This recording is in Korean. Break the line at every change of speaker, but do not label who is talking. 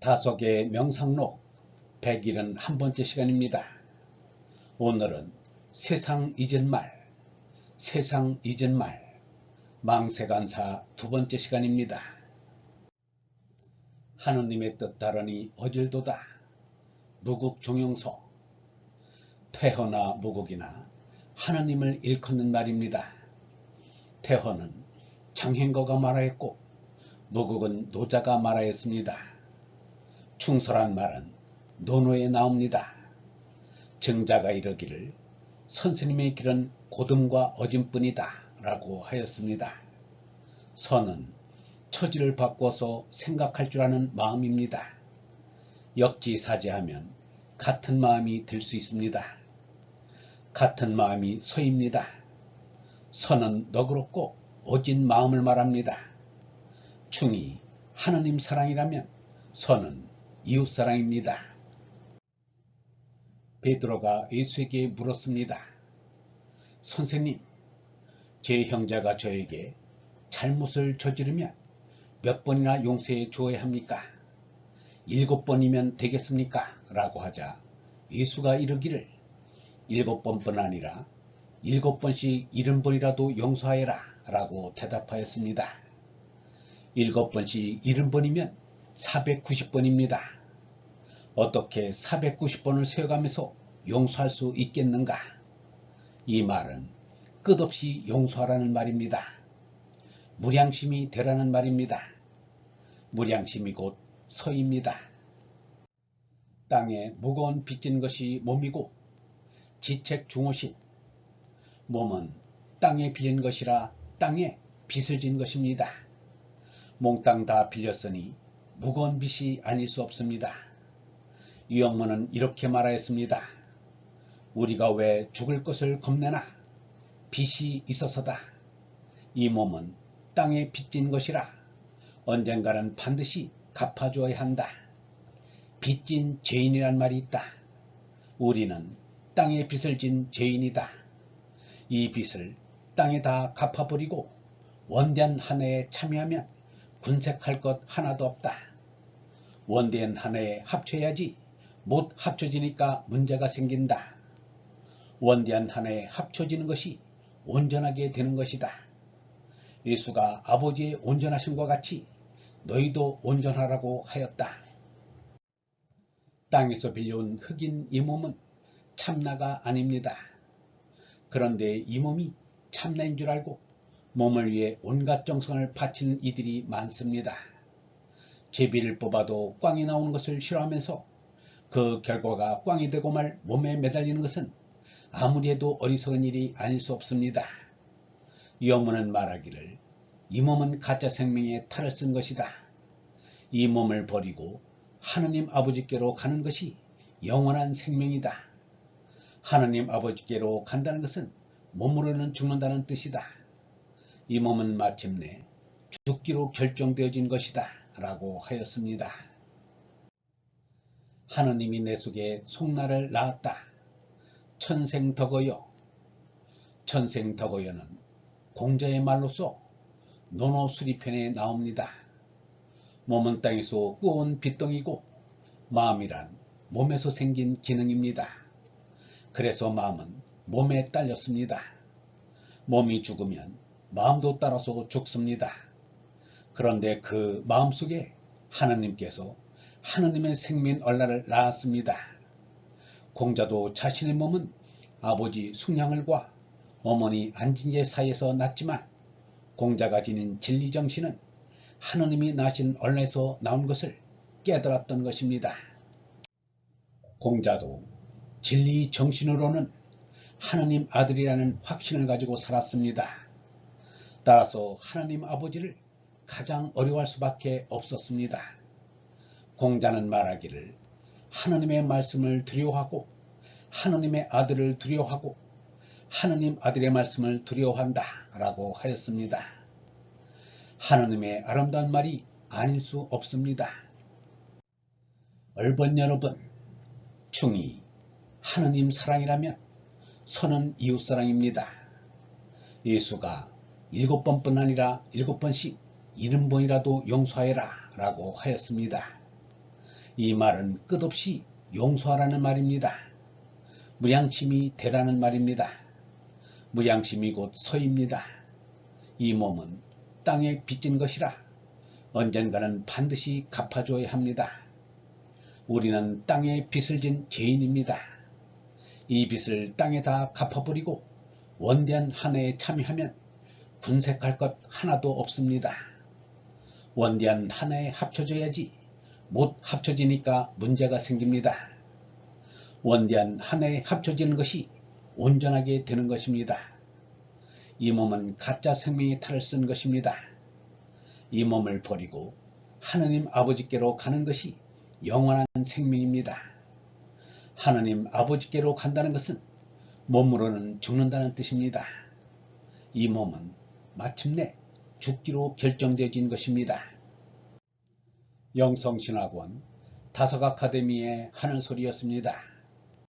다속의 명상록 171번째 시간입니다. 오늘은 세상 잊은 말, 망세간사 두 번째 시간입니다. 하느님의 뜻다르니 어질도다. 무국종용소. 퇴허나 무국이나 하느님을 일컫는 말입니다. 퇴허는 장행거가 말하였고 무국은 노자가 말하였습니다. 충서란 말은 논어에 나옵니다. 증자가 이르기를 선생님의 길은 고듬과 어진뿐이다 라고 하였습니다. 선은 처지를 바꿔서 생각할 줄 아는 마음입니다. 역지사지하면 같은 마음이 들 수 있습니다. 같은 마음이 서입니다. 선은 너그럽고 어진 마음을 말합니다. 충이 하느님 사랑이라면 선은 이웃사랑입니다. 베드로가 예수에게 물었습니다. 선생님, 제 형제가 저에게 잘못을 저지르면 몇 번이나 용서해 주어야 합니까? 7번이면 되겠습니까? 라고 하자 예수가 이르기를 7번뿐 아니라 7번씩 70번이라도 용서하여라 라고 대답하였습니다. 7번씩 70번이면 490번입니다. 어떻게 490번을 세어가면서 용서할 수 있겠는가? 이 말은 끝없이 용서하라는 말입니다. 무량심이 되라는 말입니다. 무량심이 곧 서입니다. 땅에 무거운 빚진 것이 몸이고 지책 중호신. 몸은 땅에 빌린 것이라 땅에 빚을 진 것입니다. 몽땅 다 빌렸으니 무거운 빚이 아닐 수 없습니다. 유영문은 이렇게 말하였습니다. 우리가 왜 죽을 것을 겁내나? 빚이 있어서다. 이 몸은 땅에 빚진 것이라 언젠가는 반드시 갚아줘야 한다. 빚진 죄인이란 말이 있다. 우리는 땅에 빚을 진 죄인이다. 이 빚을 땅에 다 갚아버리고 원대한 한 해에 참여하면 군색할 것 하나도 없다. 원대한 한 해에 합쳐야지 못 합쳐지니까 문제가 생긴다. 원대한 한 해에 합쳐지는 것이 온전하게 되는 것이다. 예수가 아버지의 온전하심과 같이 너희도 온전하라고 하였다. 땅에서 빌려온 흙인 이 몸은 참나가 아닙니다. 그런데 이 몸이 참나인 줄 알고 몸을 위해 온갖 정성을 바치는 이들이 많습니다. 제비를 뽑아도 꽝이 나오는 것을 싫어하면서 그 결과가 꽝이 되고 말 몸에 매달리는 것은 아무리 해도 어리석은 일이 아닐 수 없습니다. 유영문은 말하기를 이 몸은 가짜 생명의 탈을 쓴 것이다. 이 몸을 버리고 하느님 아버지께로 가는 것이 영원한 생명이다. 하느님 아버지께로 간다는 것은 몸으로는 죽는다는 뜻이다. 이 몸은 마침내 죽기로 결정되어진 것이다 라고 하였습니다. 하느님이 내 속에 속나를 낳았다. 천생덕어여. 천생덕어여는 공자의 말로서 논어수리편에 나옵니다. 몸은 땅에서 꾸어온 빚덩이고 마음이란 몸에서 생긴 기능입니다. 그래서 마음은 몸에 딸렸습니다. 몸이 죽으면 마음도 따라서 죽습니다. 그런데 그 마음속에 하느님께서 하느님의 생민 얼라를 낳았습니다. 공자도 자신의 몸은 아버지 숭양을과 어머니 안진제 사이에서 낳았지만 공자가 지닌 진리정신은 하느님이 낳으신 얼라에서 나온 것을 깨달았던 것입니다. 공자도 진리정신으로는 하느님 아들이라는 확신을 가지고 살았습니다. 따라서 하느님 아버지를 가장 어려워할 수밖에 없었습니다. 공자는 말하기를 하느님의 말씀을 두려워하고 하느님의 아들을 두려워하고 하느님 아들의 말씀을 두려워한다 라고 하였습니다. 하느님의 아름다운 말이 아닐 수 없습니다. 얼번 여러분, 충이 하느님 사랑이라면 선은 이웃사랑입니다. 예수가 7번뿐 아니라 7번씩 70번이라도 용서하여라 라고 하였습니다. 이 말은 끝없이 용서하라는 말입니다. 무량심이 되라는 말입니다. 무량심이 곧 서입니다. 이 몸은 땅에 빚진 것이라 언젠가는 반드시 갚아줘야 합니다. 우리는 땅에 빚을 진 죄인입니다. 이 빚을 땅에 다 갚아버리고 원대한 한 해에 참여하면 군색할 것 하나도 없습니다. 원대한 한 해에 합쳐져야지 못 합쳐지니까 문제가 생깁니다. 원대한 한 해에 합쳐지는 것이 온전하게 되는 것입니다. 이 몸은 가짜 생명의 탈을 쓴 것입니다. 이 몸을 버리고 하느님 아버지께로 가는 것이 영원한 생명입니다. 하느님 아버지께로 간다는 것은 몸으로는 죽는다는 뜻입니다. 이 몸은 마침내 죽기로 결정되어진 것입니다. 영성신학원 다석아카데미의 하는 소리였습니다.